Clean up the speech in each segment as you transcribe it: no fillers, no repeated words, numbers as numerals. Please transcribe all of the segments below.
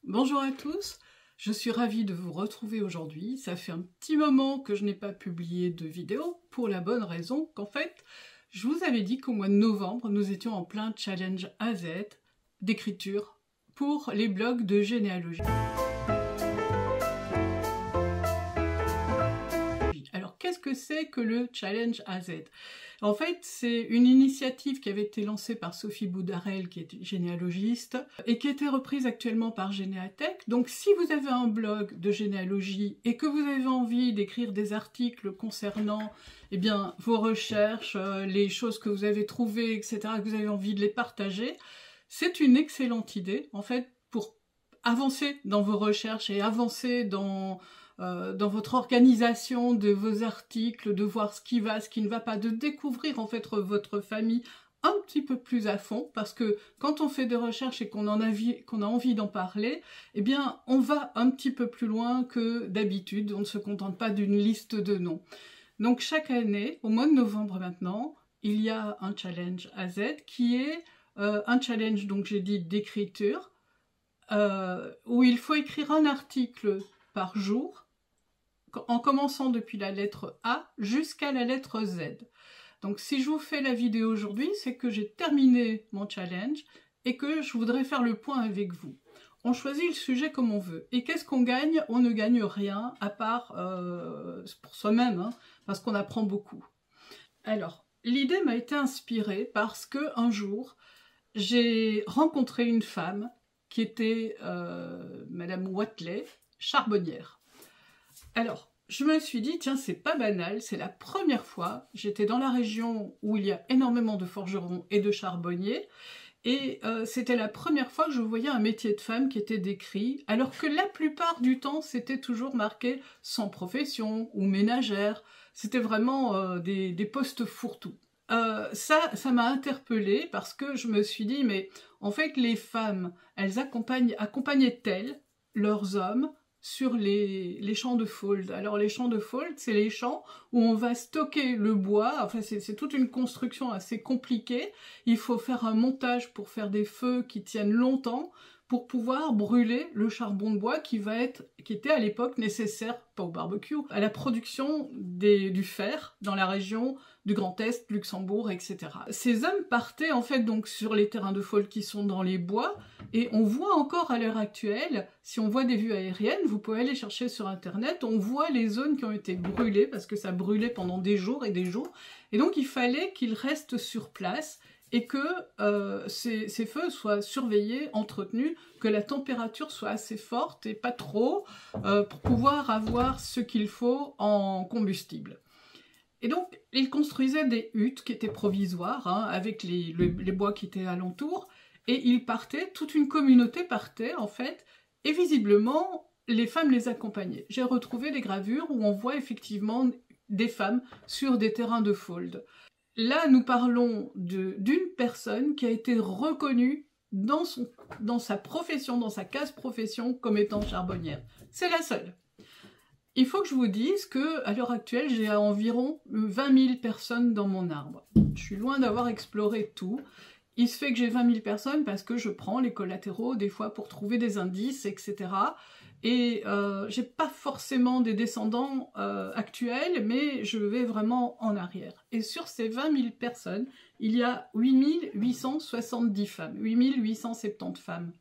Bonjour à tous, je suis ravie de vous retrouver aujourd'hui. Ça fait un petit moment que je n'ai pas publié de vidéo pour la bonne raison qu'en fait, je vous avais dit qu'au mois de novembre, nous étions en plein challenge AZ d'écriture pour les blogs de généalogie. Alors, qu'est-ce que c'est que le challenge AZ? En fait, c'est une initiative qui avait été lancée par Sophie Boudarel, qui est généalogiste, et qui a été reprise actuellement par Généatech. Donc, si vous avez un blog de généalogie et que vous avez envie d'écrire des articles concernant vos recherches, les choses que vous avez trouvées, etc., que vous avez envie de les partager, c'est une excellente idée, en fait, pour avancer dans vos recherches et avancer dans votre organisation de vos articles, de voir ce qui va, ce qui ne va pas, de découvrir en fait votre famille un petit peu plus à fond, parce que quand on fait des recherches et qu'on a envie d'en parler, eh bien on va un petit peu plus loin que d'habitude, on ne se contente pas d'une liste de noms. Donc chaque année, au mois de novembre maintenant, il y a un challenge AZ qui est un challenge, donc j'ai dit d'écriture, où il faut écrire un article par jour, en commençant depuis la lettre A jusqu'à la lettre Z. Donc si je vous fais la vidéo aujourd'hui, c'est que j'ai terminé mon challenge et que je voudrais faire le point avec vous. On choisit le sujet comme on veut. Et qu'est-ce qu'on gagne? On ne gagne rien, à part pour soi-même, hein, parce qu'on apprend beaucoup. Alors, l'idée m'a été inspirée parce que un jour, j'ai rencontré une femme qui était Madame Watley, charbonnière. Alors, je me suis dit, tiens, c'est pas banal, c'est la première fois, j'étais dans la région où il y a énormément de forgerons et de charbonniers, et c'était la première fois que je voyais un métier de femme qui était décrit, alors que la plupart du temps, c'était toujours marqué sans profession ou ménagère, c'était vraiment des postes fourre-tout. Ça m'a interpellée parce que je me suis dit, mais en fait, les femmes, elles accompagnaient-elles leurs hommes sur les champs de Fauldes. Alors les champs de Fauldes, c'est les champs où on va stocker le bois, enfin c'est toute une construction assez compliquée, il faut faire un montage pour faire des feux qui tiennent longtemps, pour pouvoir brûler le charbon de bois qui était à l'époque nécessaire, pas au barbecue, à la production du fer dans la région du Grand Est, Luxembourg, etc. Ces hommes partaient en fait donc sur les terrains de Fauldes qui sont dans les bois, et on voit encore à l'heure actuelle, si on voit des vues aériennes, vous pouvez aller chercher sur internet, on voit les zones qui ont été brûlées, parce que ça brûlait pendant des jours, et donc il fallait qu'ils restent sur place, et que ces feux soient surveillés, entretenus, que la température soit assez forte et pas trop, pour pouvoir avoir ce qu'il faut en combustible. Et donc, ils construisaient des huttes qui étaient provisoires, hein, avec les bois qui étaient alentour, et ils partaient, toute une communauté partait en fait, et visiblement, les femmes les accompagnaient. J'ai retrouvé des gravures où on voit effectivement des femmes sur des terrains de Fauldes. Là, nous parlons d'une personne qui a été reconnue dans sa profession, dans sa case profession, comme étant charbonnière. C'est la seule. Il faut que je vous dise qu'à l'heure actuelle, j'ai environ 20 000 personnes dans mon arbre. Je suis loin d'avoir exploré tout. Il se fait que j'ai 20 000 personnes parce que je prends les collatéraux des fois pour trouver des indices, etc. Et j'ai pas forcément des descendants actuels, mais je vais vraiment en arrière. Et sur ces 20 000 personnes, il y a 8 870 femmes, 8 870 femmes.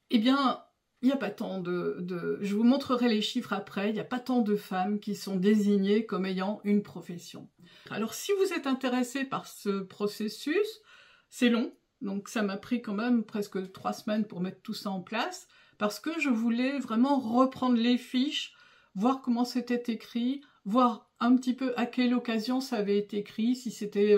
Eh bien, il n'y a pas tant je vous montrerai les chiffres après, il n'y a pas tant de femmes qui sont désignées comme ayant une profession. Alors si vous êtes intéressé par ce processus, c'est long, donc ça m'a pris quand même presque 3 semaines pour mettre tout ça en place, parce que je voulais vraiment reprendre les fiches, voir comment c'était écrit, voir un petit peu à quelle occasion ça avait été écrit, si c'était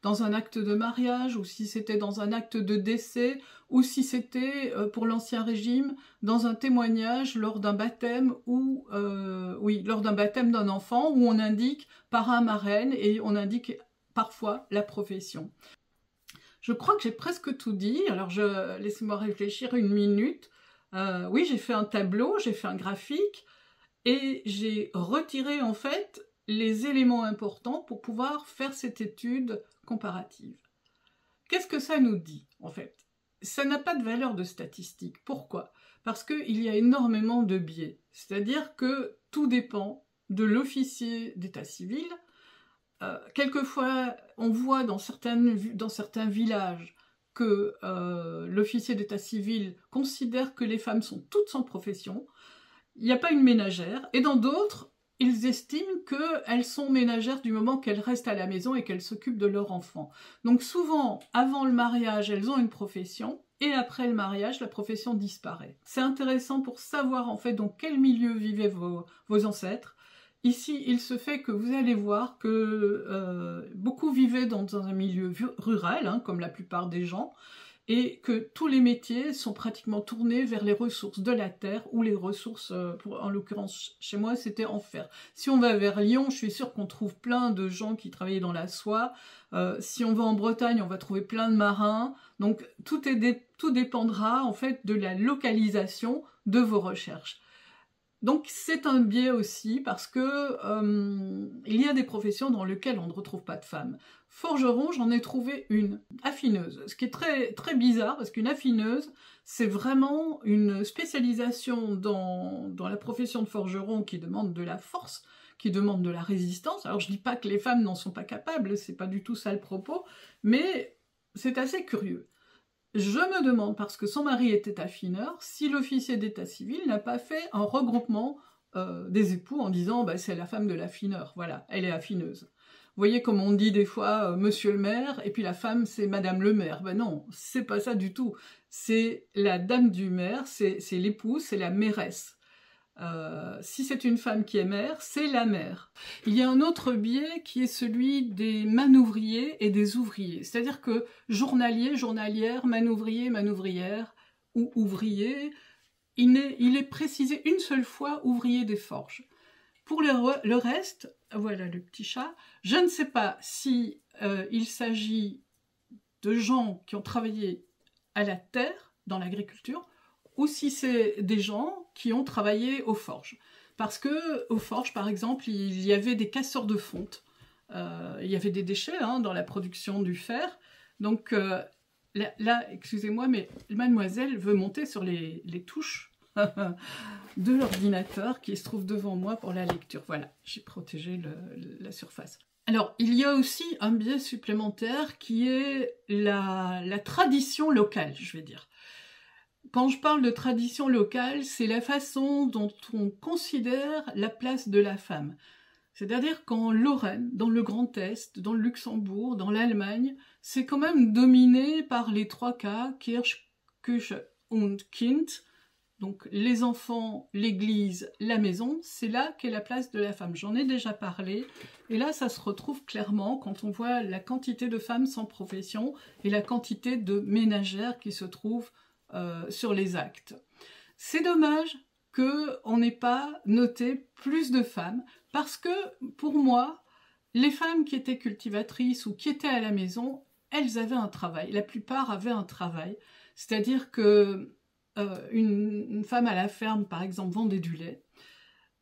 dans un acte de mariage, ou si c'était dans un acte de décès, ou si c'était pour l'Ancien Régime, dans un témoignage lors d'un baptême, ou lors d'un baptême d'un enfant, où on indique parrain, marraine, et on indique parfois la profession. Je crois que j'ai presque tout dit, alors laissez-moi réfléchir une minute. Oui, j'ai fait un tableau, j'ai fait un graphique, et j'ai retiré en fait les éléments importants pour pouvoir faire cette étude comparative. Qu'est-ce que ça nous dit en fait? ça n'a pas de valeur de statistique. Pourquoi? Parce qu'il y a énormément de biais. C'est-à-dire que tout dépend de l'officier d'état civil. Quelquefois, on voit dans certains villages que l'officier d'état civil considère que les femmes sont toutes sans profession. Il n'y a pas une ménagère. Et dans d'autres, ils estiment qu'elles sont ménagères du moment qu'elles restent à la maison et qu'elles s'occupent de leurs enfants. Donc souvent, avant le mariage, elles ont une profession, et après le mariage, la profession disparaît. C'est intéressant pour savoir en fait dans quel milieu vivaient vos ancêtres. Ici, il se fait que vous allez voir que beaucoup vivaient dans un milieu rural, hein, comme la plupart des gens, et que tous les métiers sont pratiquement tournés vers les ressources de la terre ou les ressources, en l'occurrence chez moi c'était en fer. Si on va vers Lyon, je suis sûre qu'on trouve plein de gens qui travaillaient dans la soie. Si on va en Bretagne, on va trouver plein de marins. Donc tout dépendra en fait de la localisation de vos recherches. Donc c'est un biais aussi parce que il y a des professions dans lesquelles on ne retrouve pas de femmes. Forgeron, j'en ai trouvé une, affineuse, ce qui est très, très bizarre parce qu'une affineuse, c'est vraiment une spécialisation dans la profession de forgeron qui demande de la force, qui demande de la résistance. Alors je dis pas que les femmes n'en sont pas capables, c'est pas du tout ça le propos, mais c'est assez curieux. Je me demande, parce que son mari était affineur, si l'officier d'état civil n'a pas fait un regroupement des époux en disant bah, c'est la femme de l'affineur, voilà, elle est affineuse. Vous voyez comme on dit des fois monsieur le maire, et puis la femme c'est madame le maire. Ben non, c'est pas ça du tout. C'est la dame du maire, c'est l'épouse, c'est la mairesse. Si c'est une femme qui est mère, c'est la mère. Il y a un autre biais qui est celui des manouvriers et des ouvriers. C'est-à-dire que journalier, journalière, manouvrier, manouvrière ou ouvrier, il est précisé une seule fois ouvrier des forges. Pour le reste, voilà le petit chat, je ne sais pas si il s'agit de gens qui ont travaillé à la terre, dans l'agriculture, ou si c'est des gens qui ont travaillé aux forges. Parce que aux forges, par exemple, il y avait des casseurs de fonte. Il y avait des déchets hein, dans la production du fer. Donc là, excusez-moi, mais mademoiselle veut monter sur les touches de l'ordinateur qui se trouve devant moi pour la lecture. Voilà, j'ai protégé la surface. Alors, il y a aussi un biais supplémentaire qui est la tradition locale, je vais dire. Quand je parle de tradition locale, c'est la façon dont on considère la place de la femme. C'est-à-dire qu'en Lorraine, dans le Grand Est, dans le Luxembourg, dans l'Allemagne, c'est quand même dominé par les 3 K, Kirche, Küche und Kind. Donc les enfants, l'église, la maison, c'est là qu'est la place de la femme. J'en ai déjà parlé, et là ça se retrouve clairement quand on voit la quantité de femmes sans profession et la quantité de ménagères qui se trouvent sur les actes. C'est dommage qu'on n'ait pas noté plus de femmes, parce que pour moi, les femmes qui étaient cultivatrices ou qui étaient à la maison, elles avaient un travail. La plupart avaient un travail, c'est-à-dire que une femme à la ferme, par exemple, vendait du lait,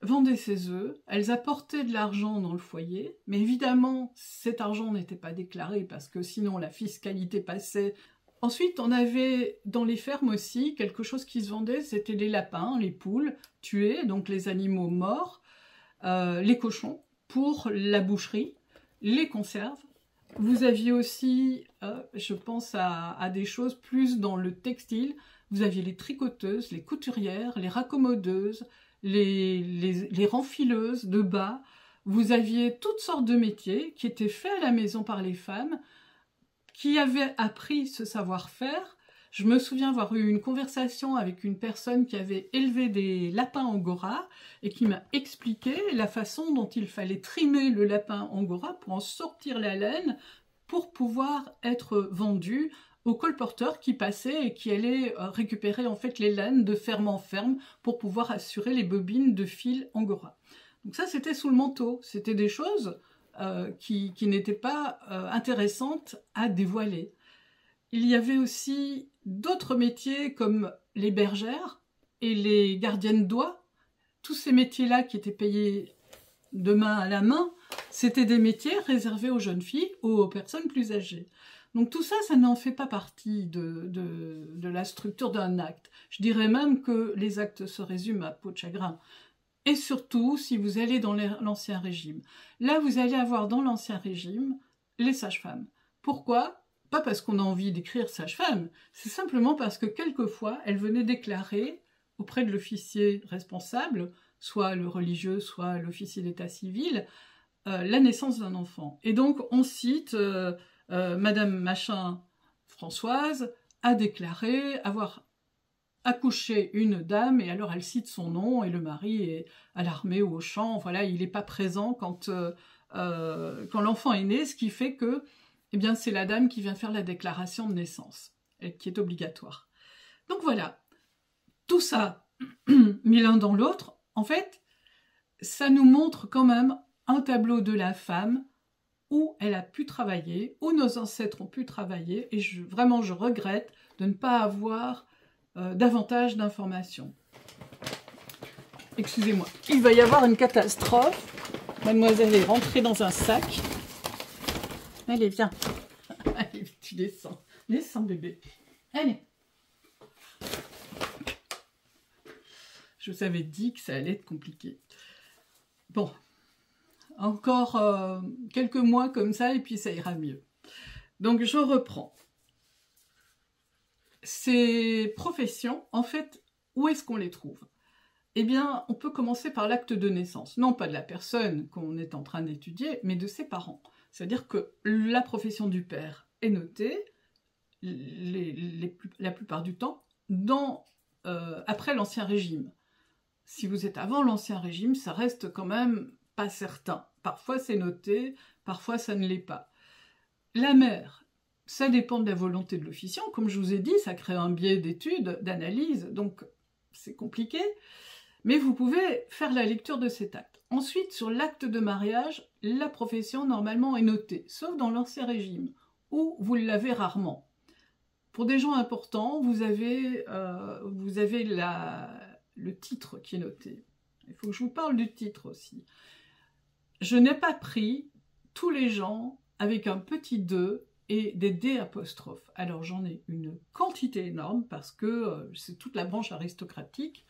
vendait ses œufs, elles apportaient de l'argent dans le foyer, mais évidemment, cet argent n'était pas déclaré parce que sinon la fiscalité passait. Ensuite, on avait dans les fermes aussi quelque chose qui se vendait, c'était les lapins, les poules tués, donc les animaux morts, les cochons pour la boucherie, les conserves. Vous aviez aussi, je pense à des choses plus dans le textile, vous aviez les tricoteuses, les couturières, les raccommodeuses, les renfileuses de bas. Vous aviez toutes sortes de métiers qui étaient faits à la maison par les femmes, qui avaient appris ce savoir-faire. Je me souviens avoir eu une conversation avec une personne qui avait élevé des lapins angora et qui m'a expliqué la façon dont il fallait trimer le lapin angora pour en sortir la laine pour pouvoir être vendu aux colporteurs qui passaient et qui allaient récupérer en fait les laines de ferme en ferme pour pouvoir assurer les bobines de fil angora. Donc ça c'était sous le manteau, c'était des choses qui n'étaient pas intéressantes à dévoiler. Il y avait aussi d'autres métiers comme les bergères et les gardiennes d'oie. Tous ces métiers-là qui étaient payés de main à la main, c'était des métiers réservés aux jeunes filles ou aux personnes plus âgées. Donc tout ça, ça n'en fait pas partie de la structure d'un acte. Je dirais même que les actes se résument à peau de chagrin. Et surtout, si vous allez dans l'Ancien Régime. Là, vous allez avoir dans l'Ancien Régime les sages-femmes. Pourquoi? Pas parce qu'on a envie d'écrire sage-femme, c'est simplement parce que quelquefois, elles venaient déclarer auprès de l'officier responsable, soit le religieux, soit l'officier d'état civil, la naissance d'un enfant. Et donc, on cite Madame Machin Françoise a déclaré avoir accouché une dame, et alors elle cite son nom, et le mari est à l'armée ou au champ, voilà, il n'est pas présent quand l'enfant est né, ce qui fait que eh bien, c'est la dame qui vient faire la déclaration de naissance, qui est obligatoire. Donc voilà, tout ça, mis l'un dans l'autre, en fait, ça nous montre quand même un tableau de la femme où elle a pu travailler, où nos ancêtres ont pu travailler, et vraiment je regrette de ne pas avoir davantage d'informations. Excusez-moi, il va y avoir une catastrophe. Mademoiselle est rentrée dans un sac. Allez, viens. Allez, tu descends. Descends, bébé. Allez. Je vous avais dit que ça allait être compliqué. Bon. Encore quelques mois comme ça et puis ça ira mieux. Donc je reprends. Ces professions, en fait, où est-ce qu'on les trouve? Eh bien, on peut commencer par l'acte de naissance. Non pas de la personne qu'on est en train d'étudier, mais de ses parents. C'est-à-dire que la profession du père est notée, la plupart du temps, après l'Ancien Régime. Si vous êtes avant l'Ancien Régime, ça reste quand même pas certain. Parfois c'est noté, parfois ça ne l'est pas. La mère, ça dépend de la volonté de l'officiant. Comme je vous ai dit, ça crée un biais d'étude, d'analyse, donc c'est compliqué. Mais vous pouvez faire la lecture de cet acte. Ensuite, sur l'acte de mariage, la profession normalement est notée, sauf dans l'Ancien Régime, où vous l'avez rarement. Pour des gens importants, vous avez le titre qui est noté. Il faut que je vous parle du titre aussi. Je n'ai pas pris tous les gens avec un petit 2 et des D apostrophes. Alors j'en ai une quantité énorme parce que c'est toute la branche aristocratique.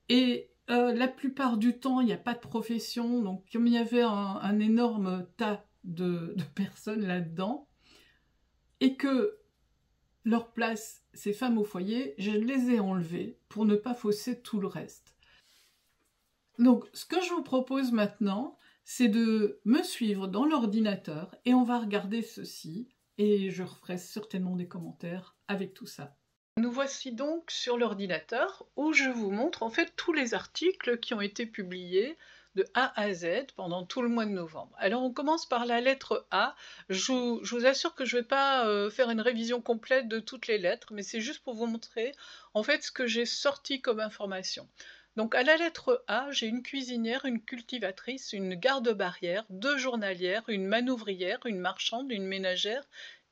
Et la plupart du temps, il n'y a pas de profession. Donc comme il y avait un énorme tas de personnes là-dedans, et que leur place, ces femmes au foyer, je les ai enlevées pour ne pas fausser tout le reste. Donc, ce que je vous propose maintenant, c'est de me suivre dans l'ordinateur et on va regarder ceci et je referai certainement des commentaires avec tout ça. Nous voici donc sur l'ordinateur où je vous montre en fait tous les articles qui ont été publiés de A à Z pendant tout le mois de novembre. Alors on commence par la lettre A. Je vous assure que je ne vais pas faire une révision complète de toutes les lettres, mais c'est juste pour vous montrer en fait ce que j'ai sorti comme information. Donc à la lettre A, j'ai une cuisinière, une cultivatrice, une garde-barrière, 2 journalières, une manouvrière, une marchande, une ménagère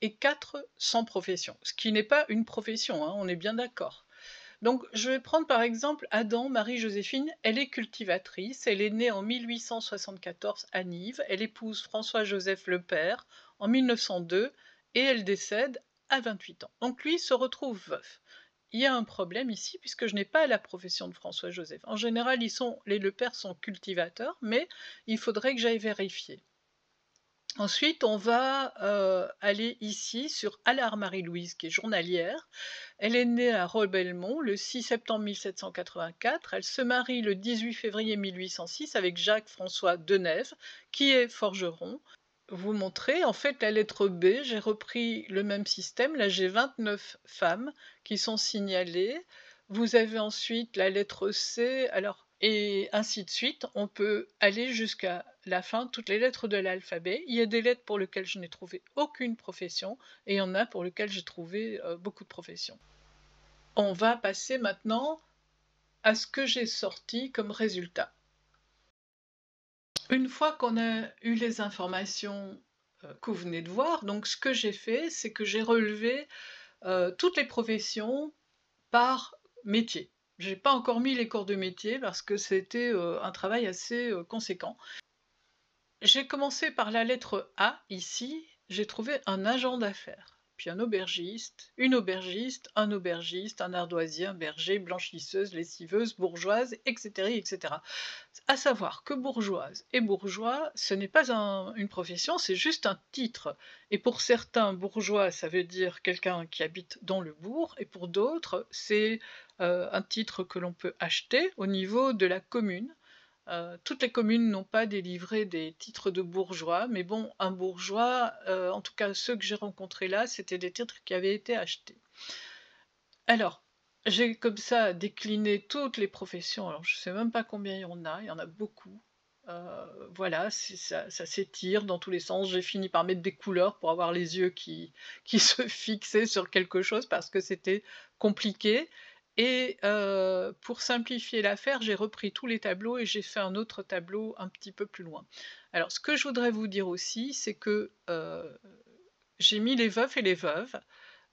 et 4 sans profession. Ce qui n'est pas une profession, hein, on est bien d'accord. Donc je vais prendre par exemple Adam, Marie-Joséphine, elle est cultivatrice, elle est née en 1874 à Nives, elle épouse François-Joseph Lepère en 1902 et elle décède à 28 ans. Donc lui se retrouve veuf. Il y a un problème ici puisque je n'ai pas la profession de François-Joseph. En général, les Lepère sont cultivateurs, mais il faudrait que j'aille vérifier. Ensuite, on va aller ici sur Allard Marie-Louise, qui est journalière. Elle est née à Robelmont le 6 septembre 1784. Elle se marie le 18 février 1806 avec Jacques-François Denève, qui est forgeron. Vous montrez, en fait, la lettre B, j'ai repris le même système. Là, j'ai 29 femmes qui sont signalées. Vous avez ensuite la lettre C, et ainsi de suite. On peut aller jusqu'à la fin, toutes les lettres de l'alphabet. Il y a des lettres pour lesquelles je n'ai trouvé aucune profession, et il y en a pour lesquelles j'ai trouvé beaucoup de professions. On va passer maintenant à ce que j'ai sorti comme résultat. Une fois qu'on a eu les informations que vous venez de voir, donc ce que j'ai fait, c'est que j'ai relevé toutes les professions par métier. Je n'ai pas encore mis les corps de métier parce que c'était un travail assez conséquent. J'ai commencé par la lettre A ici, j'ai trouvé un agent d'affaires. puis un aubergiste, un aubergiste, un ardoisier, un berger, blanchisseuse, lessiveuse, bourgeoise, etc., etc. À savoir que bourgeoise et bourgeois, ce n'est pas une profession, c'est juste un titre. Et pour certains, bourgeois, ça veut dire quelqu'un qui habite dans le bourg, et pour d'autres, c'est un titre que l'on peut acheter au niveau de la commune. Toutes les communes n'ont pas délivré des titres de bourgeois, mais bon, un bourgeois, en tout cas ceux que j'ai rencontrés là, c'était des titres qui avaient été achetés. Alors, j'ai comme ça décliné toutes les professions, alors je sais même pas combien il y en a beaucoup. Voilà, ça s'étire dans tous les sens. J'ai fini par mettre des couleurs pour avoir les yeux qui se fixaient sur quelque chose parce que c'était compliqué et pour simplifier l'affaire, j'ai repris tous les tableaux et j'ai fait un autre tableau un petit peu plus loin. Alors ce que je voudrais vous dire aussi, c'est que, j'ai mis les veufs et les veuves.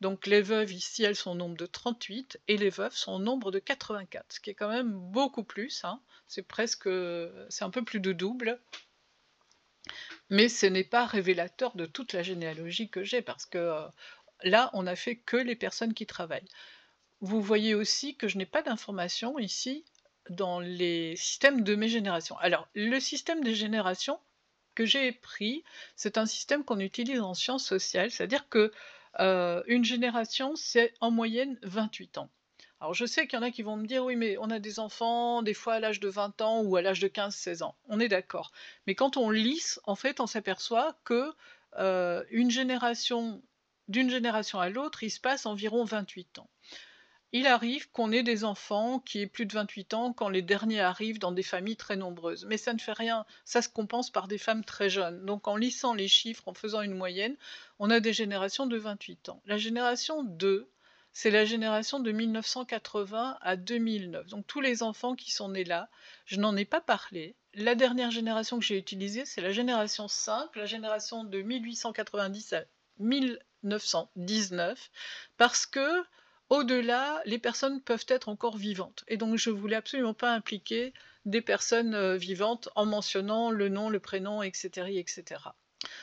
Donc les veuves ici, elles sont au nombre de 38 et les veufs sont au nombre de 84, ce qui est quand même beaucoup plus, hein. C'est presque, c'est un peu plus de double. Mais ce n'est pas révélateur de toute la généalogie que j'ai parce que, là, on n'a fait que les personnes qui travaillent. Vous voyez aussi que je n'ai pas d'informations ici dans les systèmes de mes générations. Alors, le système des générations que j'ai pris, c'est un système qu'on utilise en sciences sociales, c'est-à-dire que une génération, c'est en moyenne 28 ans. Alors je sais qu'il y en a qui vont me dire: «Oui, mais on a des enfants, des fois à l'âge de 20 ans ou à l'âge de 15-16 ans». On est d'accord. Mais quand on lisse, en fait, on s'aperçoit que, d'une génération à l'autre, il se passe environ 28 ans. Il arrive qu'on ait des enfants qui aient plus de 28 ans quand les derniers arrivent dans des familles très nombreuses. Mais ça ne fait rien, ça se compense par des femmes très jeunes. Donc en lissant les chiffres, en faisant une moyenne, on a des générations de 28 ans. La génération 2, c'est la génération de 1980 à 2009. Donc tous les enfants qui sont nés là, je n'en ai pas parlé. La dernière génération que j'ai utilisée, c'est la génération 5, la génération de 1890 à 1919, parce que au-delà, les personnes peuvent être encore vivantes et donc je voulais absolument pas impliquer des personnes, vivantes en mentionnant le nom, le prénom et cetera et cetera.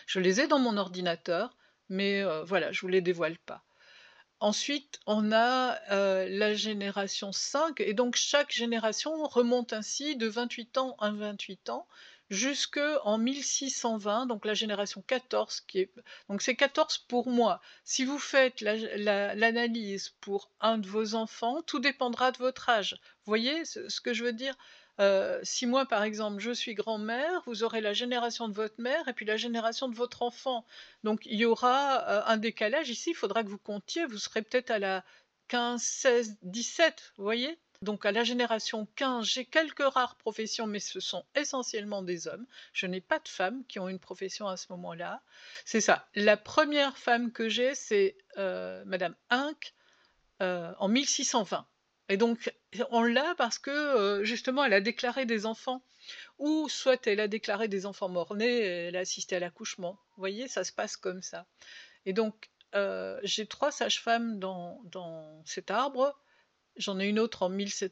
Je les ai dans mon ordinateur, mais voilà, je vous les dévoile pas. Ensuite, on a, la génération 5 et donc chaque génération remonte ainsi de 28 ans à 28 ans jusqu'en 1620, donc la génération 14 qui est donc c'est 14 pour moi. Si vous faites l'analyse pour un de vos enfants, tout dépendra de votre âge. Vous voyez ce que je veux dire? Si moi, par exemple, je suis grand-mère, vous aurez la génération de votre mère et puis la génération de votre enfant. Donc il y aura, un décalage ici, il faudra que vous comptiez, vous serez peut-être à la 15, 16, 17, vous voyez? Donc à la génération 15, j'ai quelques rares professions, mais ce sont essentiellement des hommes. Je n'ai pas de femmes qui ont une profession à ce moment-là. C'est ça. La première femme que j'ai, c'est, madame Inck, en 1620 et donc on l'a parce que, justement, elle a déclaré des enfants ou soit elle a déclaré des enfants mort-nés et elle a assisté à l'accouchement. Vous voyez, ça se passe comme ça et donc j'ai 3 sages-femmes dans cet arbre. J'en ai une autre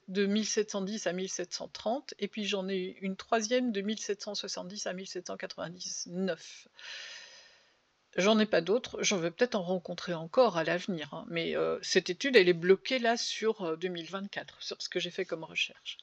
de 1710 à 1730 et puis j'en ai une troisième de 1770 à 1799. J'en ai pas d'autres, j'en vais peut-être en rencontrer encore à l'avenir, hein, mais cette étude, elle est bloquée là sur 2024, sur ce que j'ai fait comme recherche.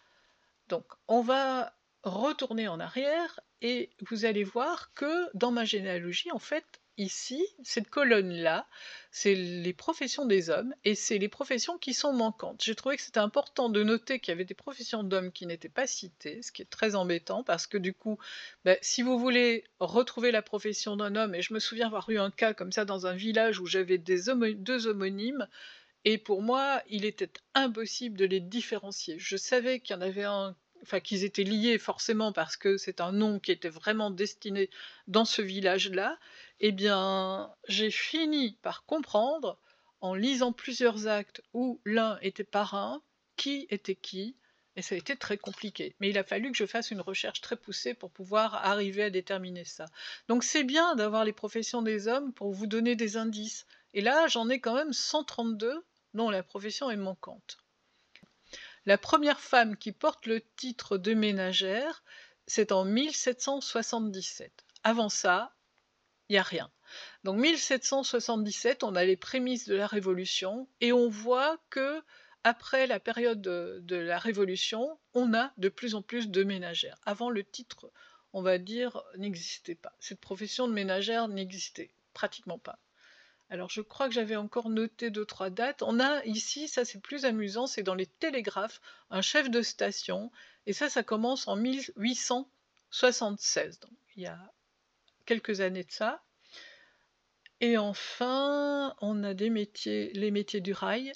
Donc on va retourner en arrière et vous allez voir que dans ma généalogie, en fait, ici, cette colonne-là, c'est les professions des hommes et c'est les professions qui sont manquantes. J'ai trouvé que c'était important de noter qu'il y avait des professions d'hommes qui n'étaient pas citées, ce qui est très embêtant parce que du coup, si vous voulez retrouver la profession d'un homme, et je me souviens avoir eu un cas comme ça dans un village où j'avais deux homonymes, et pour moi, il était impossible de les différencier. Je savais qu'il y en avait un, enfin qu'ils étaient liés forcément parce que c'est un nom qui était vraiment destiné dans ce village-là. Eh bien, j'ai fini par comprendre, en lisant plusieurs actes où l'un était parrain, qui était qui, et ça a été très compliqué. Mais il a fallu que je fasse une recherche très poussée pour pouvoir arriver à déterminer ça. Donc c'est bien d'avoir les professions des hommes pour vous donner des indices. Et là, j'en ai quand même 132 dont la profession est manquante. La première femme qui porte le titre de ménagère, c'est en 1777. Avant ça, il n'y a rien. Donc 1777, on a les prémices de la Révolution et on voit que après la période de la Révolution, on a de plus en plus de ménagères. Avant, le titre, on va dire, n'existait pas. Cette profession de ménagère n'existait pratiquement pas. Alors je crois que j'avais encore noté 2-3 dates. On a ici, ça c'est plus amusant, c'est dans les télégraphes, un chef de station, et ça commence en 1876, donc il y a quelques années de ça. Et enfin, on a des métiers, les métiers du rail.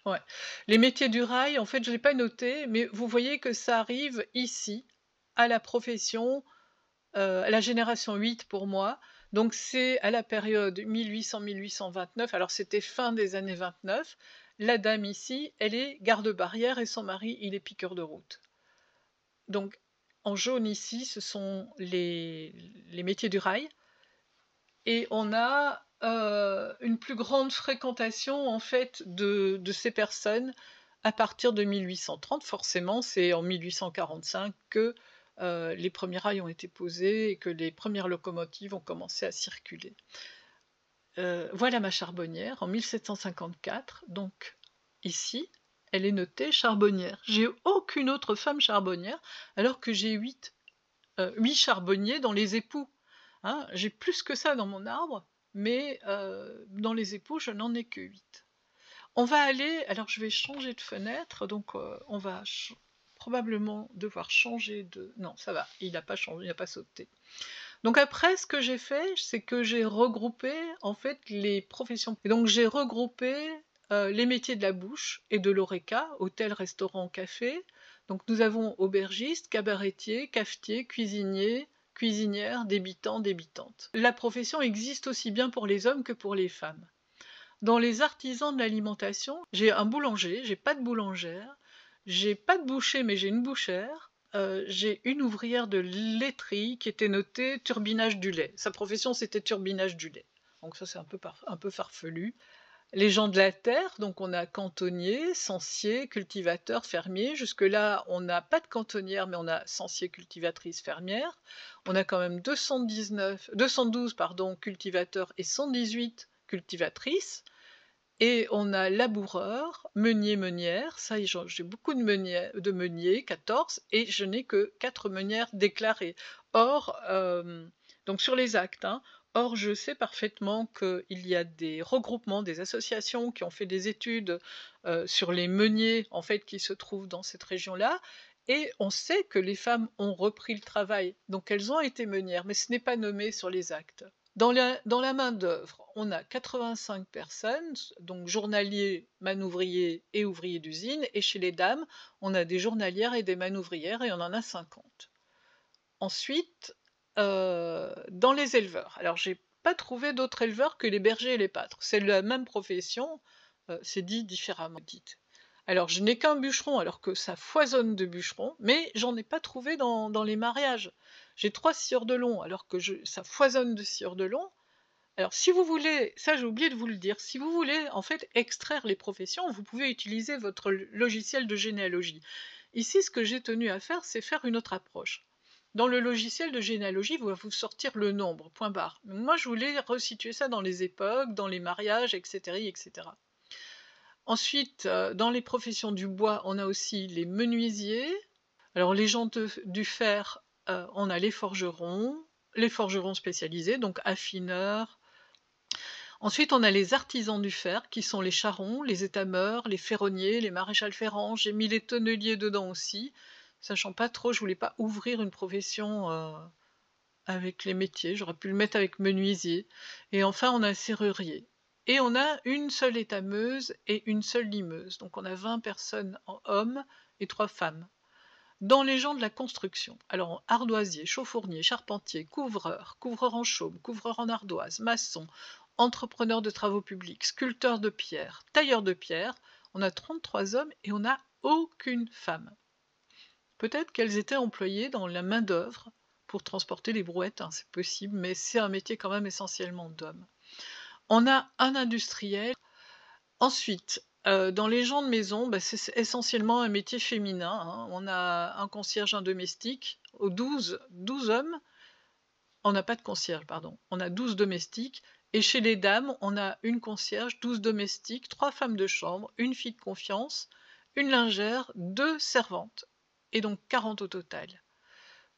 Ouais. Les métiers du rail, en fait, je ne l'ai pas noté, mais vous voyez que ça arrive ici, à la profession, à la génération 8 pour moi. Donc c'est à la période 1800-1829, alors c'était fin des années 29. La dame ici, elle est garde-barrière et son mari, il est piqueur de route. Donc en jaune ici, ce sont les métiers du rail. Et on a une plus grande fréquentation en fait de ces personnes à partir de 1830. Forcément, c'est en 1845 que les premiers rails ont été posés et que les premières locomotives ont commencé à circuler. Voilà ma charbonnière en 1754, donc ici, elle est notée charbonnière. J'ai aucune autre femme charbonnière, alors que j'ai 8 charbonniers dans les époux. Hein, j'ai plus que ça dans mon arbre, mais dans les époux, je n'en ai que 8. On va aller, alors je vais changer de fenêtre, donc on va probablement devoir changer de... Non, ça va, il n'a pas changé, il n'a pas sauté. Donc après, ce que j'ai fait, c'est que j'ai regroupé en fait les professions. Et donc j'ai regroupé les métiers de la bouche et de l'horeca, hôtel, restaurant, café. Donc nous avons aubergiste, cabaretier, cafetier, cuisinier, cuisinière, débitant, débitante. La profession existe aussi bien pour les hommes que pour les femmes. Dans les artisans de l'alimentation, j'ai un boulanger, j'ai pas de boulangère, j'ai pas de boucher mais j'ai une bouchère, j'ai une ouvrière de laiterie qui était notée turbinage du lait. Sa profession c'était turbinage du lait. Donc ça c'est un peu farfelu. Les gens de la terre, donc on a cantonnier, censier, cultivateur, fermier. Jusque-là, on n'a pas de cantonnière, mais on a censier, cultivatrice, fermière. On a quand même 212 cultivateurs et 118 cultivatrices. Et on a laboureur, meunier, meunière. Ça, j'ai beaucoup de meuniers, 14, et je n'ai que 4 meunières déclarées. Or, donc sur les actes, hein, or, je sais parfaitement qu'il y a des regroupements, des associations qui ont fait des études sur les meuniers en fait, qui se trouvent dans cette région-là, et on sait que les femmes ont repris le travail, donc elles ont été meunières, mais ce n'est pas nommé sur les actes. Dans la main-d'œuvre, on a 85 personnes, donc journaliers, manouvriers et ouvriers d'usine, et chez les dames, on a des journalières et des manouvrières, et on en a 50. Ensuite, dans les éleveurs. Alors, j'ai pas trouvé d'autres éleveurs que les bergers et les pâtres. C'est la même profession, c'est dit différemment. Alors, je n'ai qu'un bûcheron, alors que ça foisonne de bûcherons, mais j'en ai pas trouvé dans les mariages. J'ai 3 scieurs de long, alors que ça foisonne de scieurs de long. Alors, si vous voulez, ça j'ai oublié de vous le dire, si vous voulez en fait extraire les professions, vous pouvez utiliser votre logiciel de généalogie. Ici, ce que j'ai tenu à faire, c'est faire une autre approche. Dans le logiciel de généalogie, il va vous sortir le nombre, point barre. Moi, je voulais resituer ça dans les époques, dans les mariages, etc. etc. Ensuite, dans les professions du bois, on a aussi les menuisiers. Alors, les gens du fer, on a les forgerons spécialisés, donc affineurs. Ensuite, on a les artisans du fer, qui sont les charrons, les étameurs, les ferronniers, les maréchals ferrants. J'ai mis les tonneliers dedans aussi, sachant pas trop, je voulais pas ouvrir une profession avec les métiers, j'aurais pu le mettre avec menuisier. Et enfin, on a un serrurier. Et on a une seule étameuse et une seule limeuse. Donc on a 20 personnes hommes et 3 femmes. Dans les gens de la construction, alors ardoisier, chauffournier, charpentier, couvreur, couvreur en chaume, couvreur en ardoise, maçon, entrepreneur de travaux publics, sculpteur de pierre, tailleur de pierre, on a 33 hommes et on n'a aucune femme. Peut-être qu'elles étaient employées dans la main-d'œuvre pour transporter les brouettes, hein, c'est possible, mais c'est un métier quand même essentiellement d'hommes. On a un industriel. Ensuite, dans les gens de maison, c'est essentiellement un métier féminin. Hein. On a un concierge, un domestique, aux 12 hommes. On n'a pas de concierge, pardon. On a 12 domestiques Et chez les dames, on a une concierge, 12 domestiques, 3 femmes de chambre, une fille de confiance, une lingère, 2 servantes, et donc 40 au total.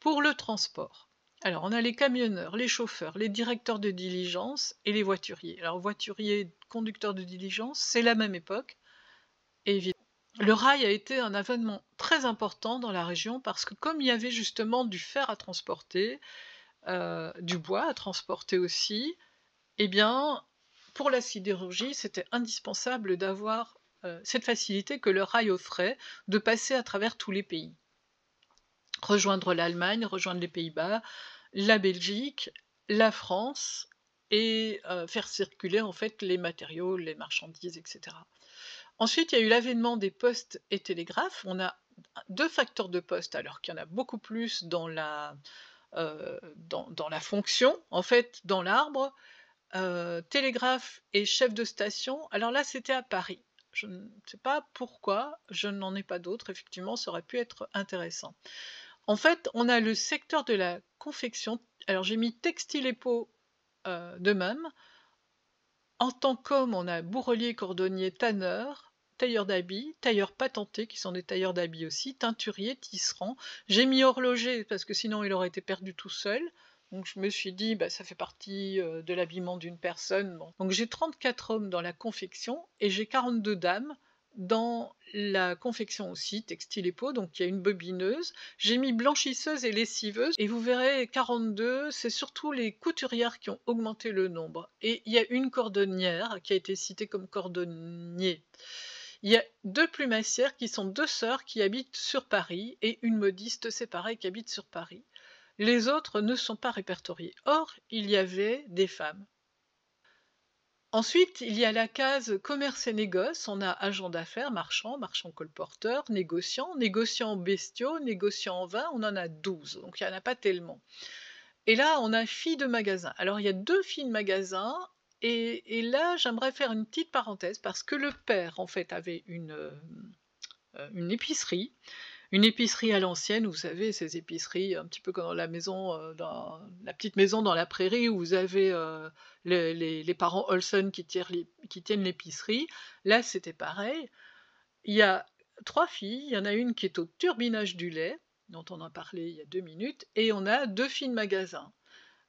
Pour le transport, alors on a les camionneurs, les chauffeurs, les directeurs de diligence et les voituriers. Alors voituriers, conducteurs de diligence, c'est la même époque, et évidemment. Le rail a été un avènement très important dans la région parce que comme il y avait justement du fer à transporter, du bois à transporter aussi, eh bien, pour la sidérurgie, c'était indispensable d'avoir, cette facilité que le rail offrait de passer à travers tous les pays. Rejoindre l'Allemagne, rejoindre les Pays-Bas, la Belgique, la France et faire circuler en fait les matériaux, les marchandises, etc. Ensuite, il y a eu l'avènement des postes et télégraphes. On a 2 facteurs de poste, alors qu'il y en a beaucoup plus dans la fonction, en fait, dans l'arbre. Télégraphe et chef de station, alors là, c'était à Paris. Je ne sais pas pourquoi, je n'en ai pas d'autres, effectivement, ça aurait pu être intéressant. En fait, on a le secteur de la confection, alors j'ai mis textile et peau, de même. En tant qu'homme, on a bourrelier, cordonnier, tanneur, tailleur d'habits, tailleur patenté, qui sont des tailleurs d'habits aussi, teinturier, tisserand. J'ai mis horloger, parce que sinon il aurait été perdu tout seul. Donc je me suis dit, bah, ça fait partie de l'habillement d'une personne. Bon. Donc j'ai 34 hommes dans la confection et j'ai 42 dames dans la confection aussi, textile et peau, donc il y a une bobineuse. J'ai mis blanchisseuse et lessiveuse, et vous verrez 42, c'est surtout les couturières qui ont augmenté le nombre. Et il y a une cordonnière qui a été citée comme cordonnier. Il y a 2 plumassières qui sont 2 sœurs qui habitent sur Paris, et une modiste, c'est pareil, qui habite sur Paris. Les autres ne sont pas répertoriés. Or, il y avait des femmes. Ensuite, il y a la case commerce et négoce. On a agent d'affaires, marchand, marchand colporteur, négociant, négociant bestiaux, négociant en vin, on en a 12, donc il n'y en a pas tellement. Et là, on a filles de magasin. Alors, il y a 2 filles de magasin, et là, j'aimerais faire une petite parenthèse, parce que le père, en fait, avait une épicerie. Une épicerie à l'ancienne, vous savez, ces épiceries un petit peu comme dans la maison, dans la petite maison dans la prairie où vous avez les parents Olsen qui tiennent l'épicerie. Là, c'était pareil. Il y a 3 filles, il y en a une qui est au turbinage du lait, dont on a parlé il y a 2 minutes, et on a 2 filles de magasin.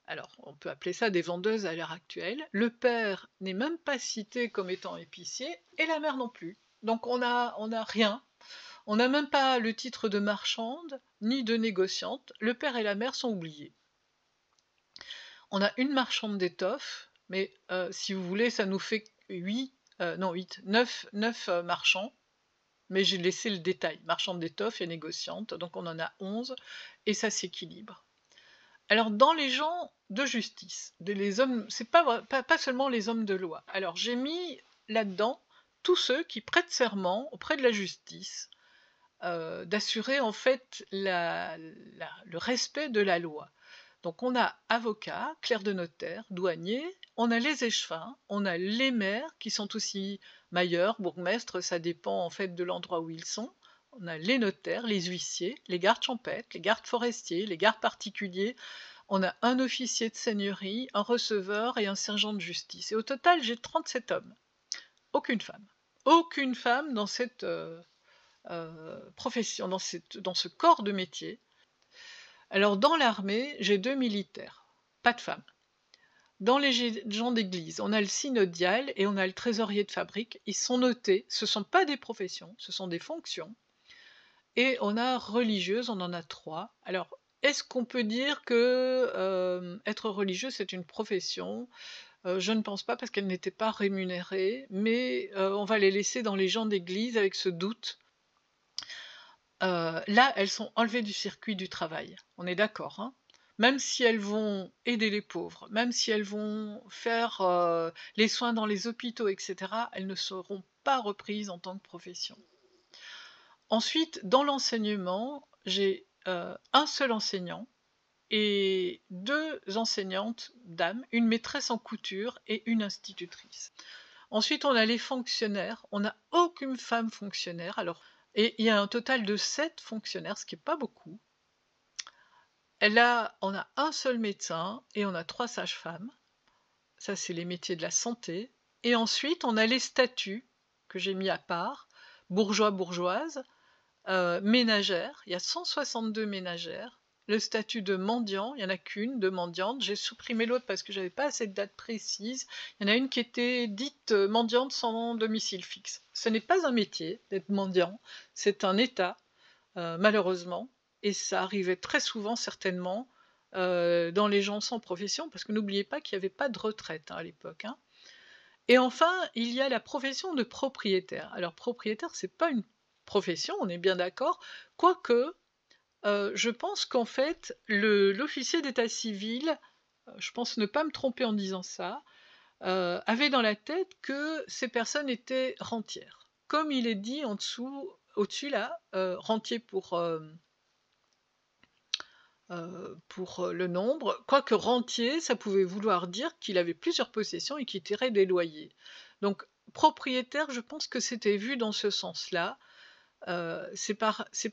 Alors, on peut appeler ça des vendeuses à l'heure actuelle. Le père n'est même pas cité comme étant épicier, et la mère non plus. Donc on a rien. On n'a même pas le titre de marchande, ni de négociante. Le père et la mère sont oubliés. On a une marchande d'étoffes, mais si vous voulez, ça nous fait 9 marchands. Mais j'ai laissé le détail, marchande d'étoffes et négociante, donc on en a 11, et ça s'équilibre. Alors, dans les gens de justice, les hommes, c'est pas seulement les hommes de loi. Alors, j'ai mis là-dedans tous ceux qui prêtent serment auprès de la justice, d'assurer en fait le respect de la loi. Donc on a avocats, clercs de notaire, douaniers, on a les échevins, on a les maires qui sont aussi mailleurs, bourgmestres, ça dépend en fait de l'endroit où ils sont. On a les notaires, les huissiers, les gardes champêtres, les gardes forestiers, les gardes particuliers. On a un officier de seigneurie, un receveur et un sergent de justice. Et au total, j'ai 37 hommes. Aucune femme. Aucune femme dans cette profession, dans ce corps de métier. Alors dans l'armée, j'ai 2 militaires, pas de femmes. Dans les gens d'église, on a le synodial et on a le trésorier de fabrique. Ils sont notés, ce ne sont pas des professions, ce sont des fonctions. Et on a religieuse, on en a 3. Alors, est-ce qu'on peut dire que être religieux, c'est une profession ? Je ne pense pas, parce qu'elle n'était pas rémunérée, mais on va les laisser dans les gens d'église avec ce doute. Là, elles sont enlevées du circuit du travail, on est d'accord, hein? Même si elles vont aider les pauvres, même si elles vont faire les soins dans les hôpitaux, etc., elles ne seront pas reprises en tant que profession. Ensuite, dans l'enseignement, j'ai un seul enseignant et 2 enseignantes dames, une maîtresse en couture et une institutrice. Ensuite, on a les fonctionnaires, on n'a aucune femme fonctionnaire, et il y a un total de 7 fonctionnaires, ce qui n'est pas beaucoup. On a un seul médecin et on a 3 sages-femmes. Ça, c'est les métiers de la santé. Et ensuite, on a les statuts que j'ai mis à part, bourgeois, bourgeoises, ménagères. Il y a 162 ménagères. Le statut de mendiant, il n'y en a qu'une de mendiante. J'ai supprimé l'autre parce que j'avais pas assez de dates précises. Il y en a une qui était dite mendiante sans domicile fixe. Ce n'est pas un métier d'être mendiant, c'est un état, malheureusement. Et ça arrivait très souvent, certainement, dans les gens sans profession, parce que n'oubliez pas qu'il n'y avait pas de retraite à l'époque. Et enfin, il y a la profession de propriétaire. Alors, propriétaire, c'est pas une profession, on est bien d'accord, quoique, je pense qu'en fait, l'officier d'état civil, je pense ne pas me tromper en disant ça, avait dans la tête que ces personnes étaient rentières. Comme il est dit en dessous, au-dessus là, rentier pour le nombre, quoique rentier, ça pouvait vouloir dire qu'il avait plusieurs possessions et qu'il tirait des loyers. Donc propriétaire, je pense que c'était vu dans ce sens-là. C'est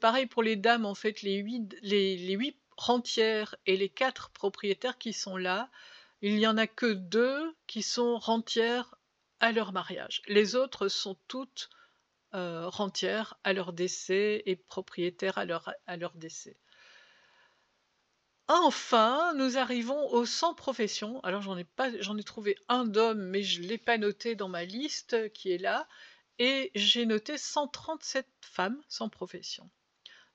pareil pour les dames, en fait, les 8 rentières et les 4 propriétaires qui sont là, il n'y en a que 2 qui sont rentières à leur mariage. Les autres sont toutes rentières à leur décès et propriétaires à leur décès. Enfin, nous arrivons aux sans profession. Alors j'en ai trouvé un d'homme, mais je ne l'ai pas noté dans ma liste qui est là. Et j'ai noté 137 femmes sans profession.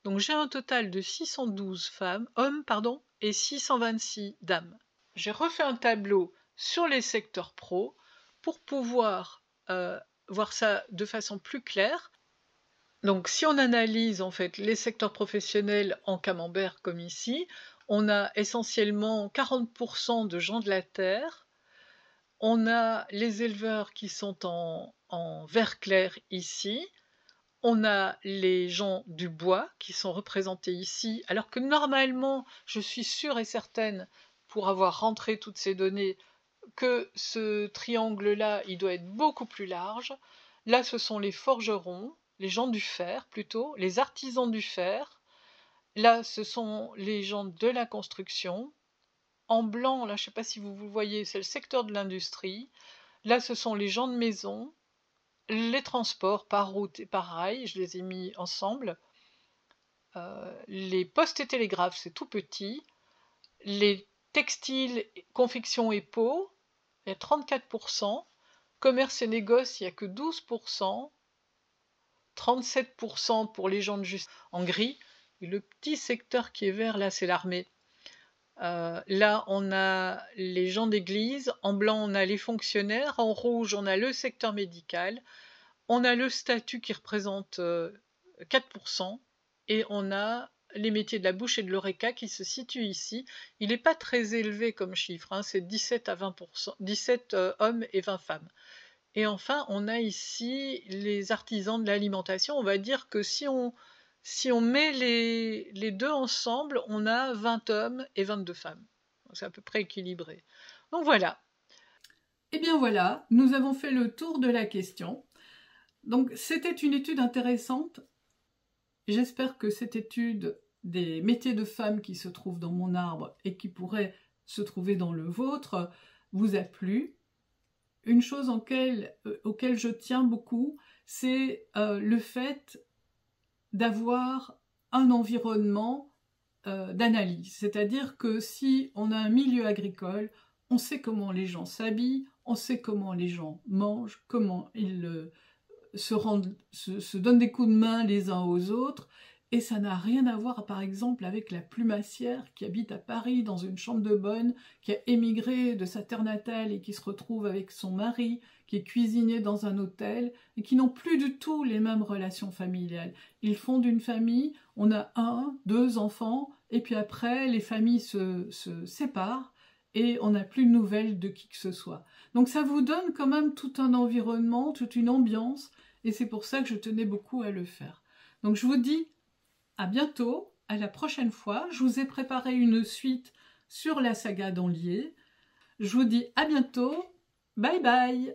Donc j'ai un total de 612 hommes, et 626 dames. J'ai refait un tableau sur les secteurs pro pour pouvoir voir ça de façon plus claire. Donc si on analyse en fait les secteurs professionnels en camembert comme ici, on a essentiellement 40% de gens de la terre, on a les éleveurs qui sont en vert clair ici, on a les gens du bois qui sont représentés ici, alors que normalement, je suis sûre et certaine, pour avoir rentré toutes ces données, que ce triangle-là, il doit être beaucoup plus large. Là, ce sont les forgerons, les gens du fer plutôt, les artisans du fer. Là, ce sont les gens de la construction. En blanc, là, je ne sais pas si vous voyez, c'est le secteur de l'industrie. Là, ce sont les gens de maison. Les transports par route et par rail, je les ai mis ensemble. Les postes et télégraphes, c'est tout petit. Les textiles, confection et peau, il y a 34%. Commerce et négoce, il n'y a que 12%. 37% pour les gens de justice en gris. Et le petit secteur qui est vert, là, c'est l'armée. Là, on a les gens d'église. En blanc, on a les fonctionnaires. En rouge, on a le secteur médical. On a le statut qui représente 4%. Et on a les métiers de la bouche et de l'oreca qui se situent ici. Il n'est pas très élevé comme chiffre, c'est 17 à 20%, 17 hommes et 20 femmes. Et enfin, on a ici les artisans de l'alimentation. On va dire que si on met les deux ensemble, on a 20 hommes et 22 femmes. C'est à peu près équilibré. Donc voilà. Et bien voilà, nous avons fait le tour de la question. Donc c'était une étude intéressante. J'espère que cette étude des métiers de femmes qui se trouvent dans mon arbre et qui pourraient se trouver dans le vôtre vous a plu. Une chose auquel je tiens beaucoup, c'est le fait d'avoir un environnement d'analyse. C'est-à-dire que si on a un milieu agricole, on sait comment les gens s'habillent, on sait comment les gens mangent, comment ils se donnent des coups de main les uns aux autres, et ça n'a rien à voir par exemple avec la plumassière qui habite à Paris dans une chambre de bonne, qui a émigré de sa terre natale et qui se retrouve avec son mari, qui est cuisinier dans un hôtel, et qui n'ont plus du tout les mêmes relations familiales. Ils fondent une famille, on a 1, 2 enfants, et puis après les familles se séparent, et on n'a plus de nouvelles de qui que ce soit. Donc ça vous donne quand même tout un environnement, toute une ambiance, et c'est pour ça que je tenais beaucoup à le faire. Donc je vous dis à bientôt, à la prochaine fois. Je vous ai préparé une suite sur la saga d'Anlier. Je vous dis à bientôt, bye bye.